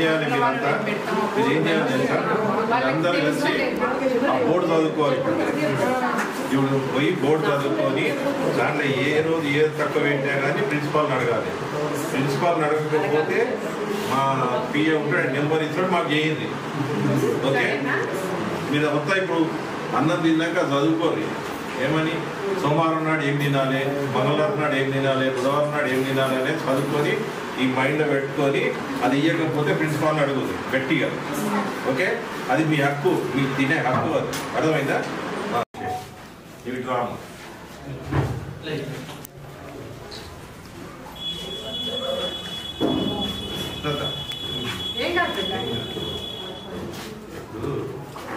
చేయాలి మీరంతా మీరు ఏం చేయాలి తెలుసా అందరూ కలిసి ఆ బోర్డు చదువుకోవాలి ఇప్పుడు పోయి బోర్డు చదువుకొని దాంట్లో ఏ రోజు ఏది తక్కువ పెట్టినా కానీ ప్రిన్సిపాల్ని అడగాలి ప్రిన్సిపాల్ని అడగకపోతే మా పిఏ ఉంటాడు నెంబర్ ఇస్తాడు మాకు చేయండి ఓకే మీరు మొత్తం ఇప్పుడు అన్నం తిన్నాక చదువుకోరు ఏమని సోమవారం నాడు ఏం తినాలి మంగళవారం నాడు ఏం తినాలి బుధవారం నాడు ఏం తినాలి అనేది చదువుకొని ఈ మైండ్లో పెట్టుకొని అది ఇవ్వకపోతే ప్రిన్సిపాల్ని అడుగుతుంది గట్టిగా ఓకే అది మీ హక్కు మీకు తినే హక్కు అది అర్థమైందా ఇవి రాము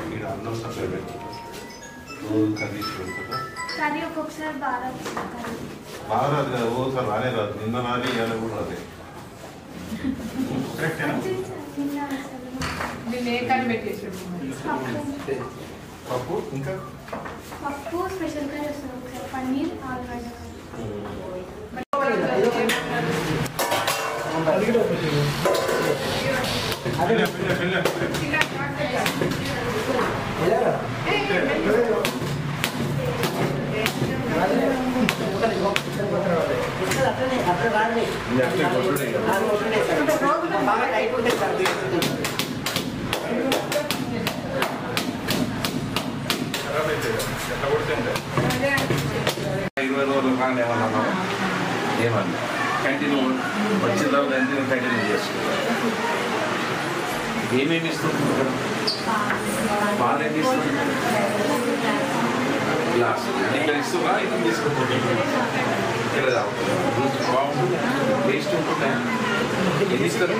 ఇక్కడ అన్నం సపరేట్ పెట్టి రోజు కర్రీస్ పెడుతుందా కర్రీ ఒక్కొక్కసారి బాగా రాదు కదా ఓసారి రానే రాదు నిన్న రాని ఇవాళ కూడా రాదే పప్పు ఇంకా పప్పు స్పెషల్ కర్రీ వస్తుంది ఒకసారి పన్నీర్ ఆలుగడ్డ ఏమన్నా కంటిన్యూ వచ్చిన తర్వాత కంటిన్యూ చేసుకోవాలి ఏమేమి ఇస్తుంది బాగా ఏమి ఇస్తుంది గ్లాస్ ఇక్కడ ఇస్తున్నా ఇది తీసుకోండి ఇక్కడ బాగుంటుంది టేస్ట్ ఉంటుందా ఎన్ని ఇస్తారు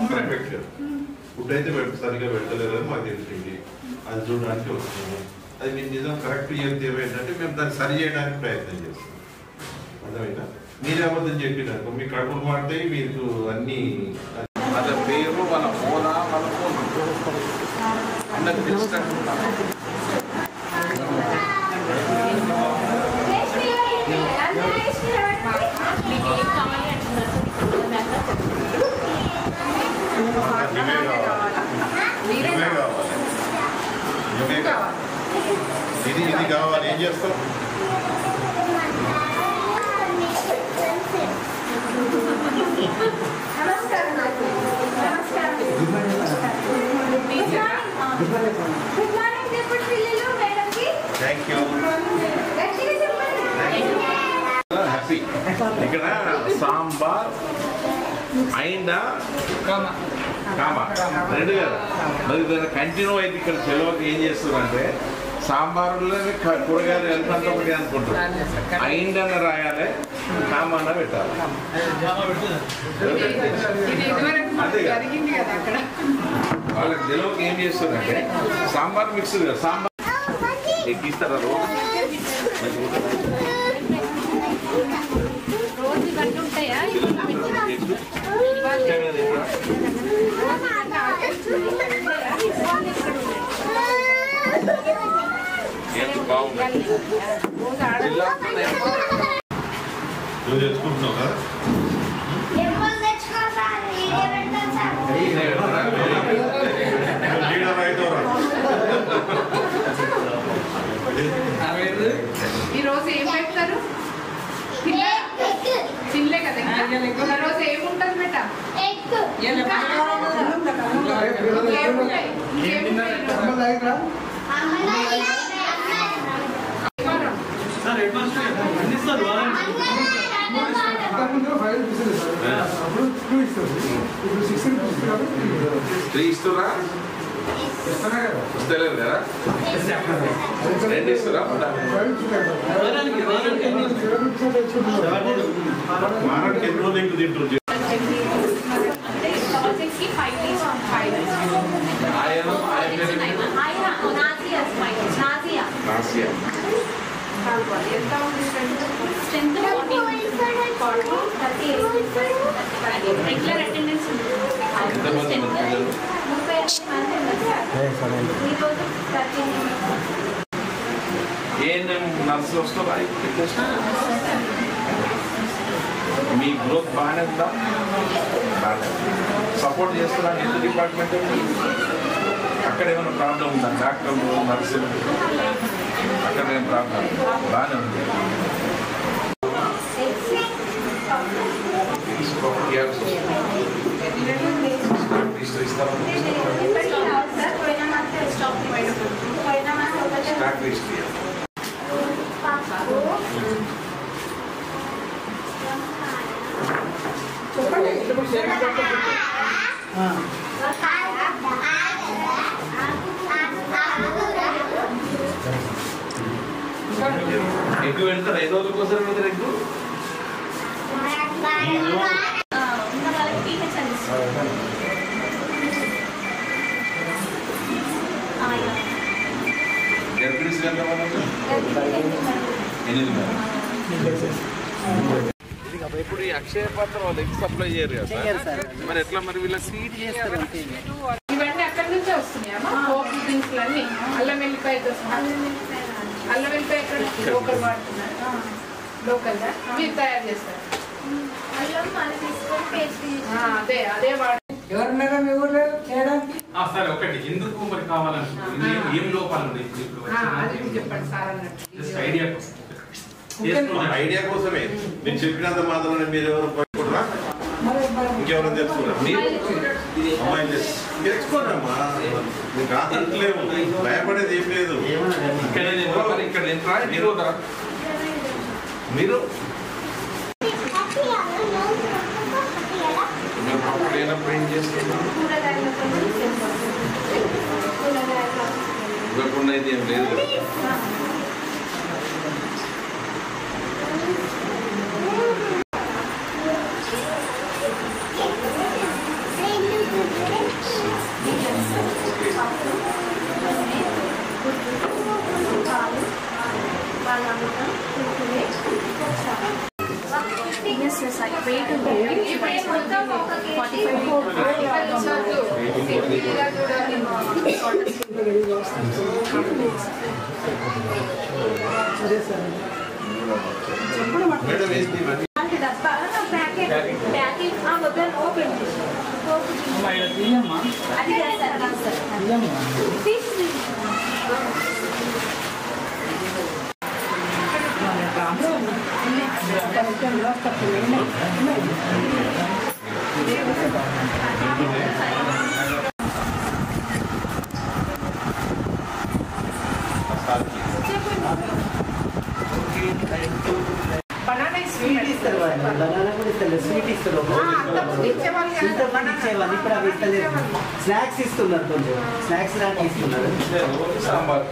పర్ఫెక్ట్గా ఫుడ్ అయితే సరిగ్గా పెడతలేదని మాకు తెలిసింది అది చూడడానికి వస్తుంది అది మీరు నిజం కరెక్ట్ ఏమైందంటే మేము దాన్ని సరి చేయడానికి ప్రయత్నం చేస్తాం అర్థమైనా మీరే అబద్ధం చెప్పినారు మీ కడుపులు మాడితే మీకు అన్ని వాళ్ళ పేరు వాళ్ళ హోదా వాళ్ళ ఫోన్ అందరికి తెలిసినట్టు ఇది కావాలి ఏం చేస్తాం థ్యాంక్ యూ హ్యాపీ ఇక్కడ సాంబార్ అయినా కామా రెండు కదా మరి దాన్ని కంటిన్యూ అయితే ఇక్కడ సెలవుకి ఏం చేస్తున్నారంటే సాంబారులోనే కూరగాయలు వెళ్తాంత ఒకటి అనుకుంటారు అయిందన్న రాయాలి కామన్న పెట్టాలి వాళ్ళకి సెలవుకి ఏం చేస్తున్నారంటే సాంబార్ మిక్స్ కదా సాంబార్ ఎక్కిస్తారా రోజు నువ్వు తెచ్చుకుంటున్నావు కదా ఈరోజు ఏం పెడతారు తినలే కదా రోజు ఏముంటుంది బెట్ట ఇస్తురా వస్తలేదు కదా రెండు ఇస్తురా వారానికి ఎన్ని రోజులు ఎక్కువ తింటారు రెగ్యులర్ అటెండెన్స్ ఏ నర్సు వస్తావా మీ గ్రోత్ బాగానే ఉందా? బాగానే సపోర్ట్ చేస్తున్నా హెల్త్ డిపార్ట్మెంట్. అక్కడ ఏమైనా ప్రాబ్లం ఉందా? డాక్టర్లు, నర్సులు అక్కడ ఏం ప్రాబ్లం? బాగానే ఉంది. ఎక్కువ వెళ్తారా? ఏ రోజుల కోసం వెళ్తారు ఎక్కువ? గర్భిణీస్ ఎంతమంది? 8 మంది. ఇప్పుడు ఈ అక్షయ పాత్ర వాళ్ళు ఎగ్ సప్లై చేయరు కదా మరి ఎట్లా? మరి వీళ్ళ స్వీట్ చేస్తారు. ఇవన్నీ అక్కడి నుంచే వస్తున్నాయమ్మా. పోపు దినుసులు అన్ని అల్లం వెల్లిపాయ అల్లం వెల్లిపాయ ఎక్కడ లోకల్ వాడుతున్నారు? లోకల్గా మీరు తయారు చేస్తారు? అదే అదే వాడు. ఎవరున్నారా మీ ఊర్లో చేయడానికి? సరే ఒకటి ఎందుకు మరి కావాలంటే ఏం లోపాలు ఉన్నాయి అది చెప్పండి సార్ అన్నట్టు. ఐడియా కోసమే నేను చెప్పినంత మాత్రమే. మీరు ఎవరు పట్టుకుంటారా? ఇంకెవరైనా తెలుసుకున్నారా? అమ్మాయి తెలుసుకోరమ్మా. మీకు ఆతలేము, భయపడేది ఏం లేదు. ఇక్కడ మీరు లేనప్పుడు ఏం చేస్తున్నారు? ఇవ్వకుండా అయితే ఏం లేదు కదా. బనానా స్వీట్ ఇస్తారు. బనానా కూడా ఇస్తారు, స్వీట్ ఇస్తారు. ఇప్పుడు అవి ఇస్తలేదు. స్నాక్స్ ఇస్తున్నారు, కొంచెం స్నాక్స్ లాంటి ఇస్తున్నారు. సాంబార్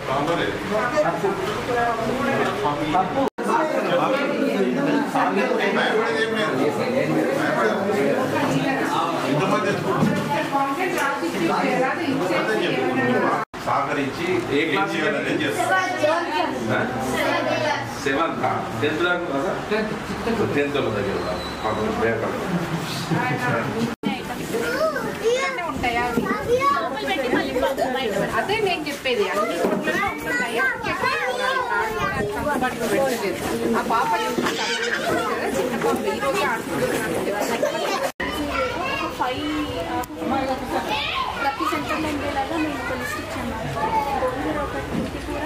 పప్పు సహకరించి ఏ క్లాస్ 7th 10th దాకా కదా? 10th దగ్గర ఉంటాయా? అదే నేను చెప్పేది. అన్ని చోట్ల ఉంటున్నాయా? ఆ పాప చిన్న పాప ఈరోజు ఆడుకుంటున్నాను. ప్రతి సెంటర్లో ఉండేలాగా మేము ఒక లిస్ట్ ఇచ్చాము. గోంగూర ఒకటి, మెంతి కూర,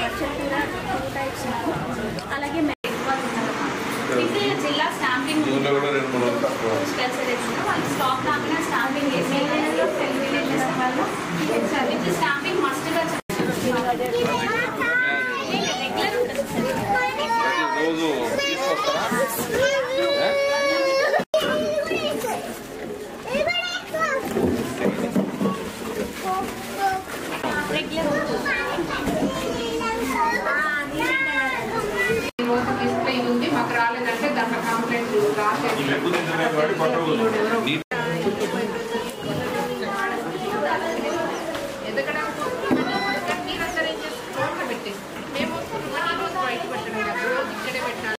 బచ్చల కూర 2 టైప్స్, అలాగే జిల్లా స్టాంపింగ్ వాళ్ళు స్టాక్ రాకుండా స్టాంపింగ్ చేసి వాళ్ళు స్టాంపింగ్ మస్ట్గా రెగ్యులర్ ఉంటుంది. రోజు ఉంది మాకు రాలేదంటే దాంట్లో కంప్లైంట్ రాసేది.